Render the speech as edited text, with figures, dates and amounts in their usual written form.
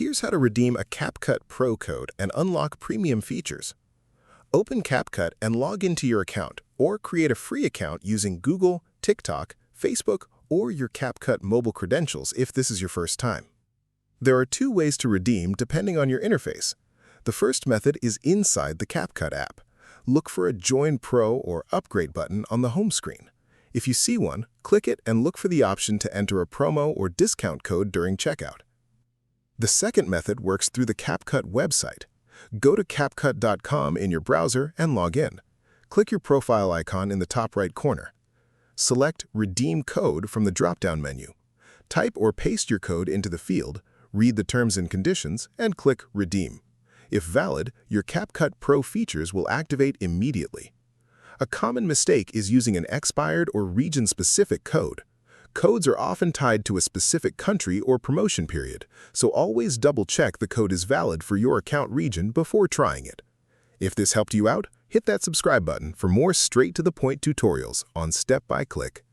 Here's how to redeem a CapCut Pro code and unlock premium features. Open CapCut and log into your account, or create a free account using Google, TikTok, Facebook, or your CapCut mobile credentials if this is your first time. There are two ways to redeem depending on your interface. The first method is inside the CapCut app. Look for a Join Pro or Upgrade button on the home screen. If you see one, click it and look for the option to enter a promo or discount code during checkout. The second method works through the CapCut website. Go to CapCut.com in your browser and log in. Click your profile icon in the top right corner. Select Redeem Code from the drop-down menu. Type or paste your code into the field, read the terms and conditions, and click Redeem. If valid, your CapCut Pro features will activate immediately. A common mistake is using an expired or region-specific code. Codes are often tied to a specific country or promotion period, so always double-check the code is valid for your account region before trying it. If this helped you out, hit that subscribe button for more straight-to-the-point tutorials on step-by-click.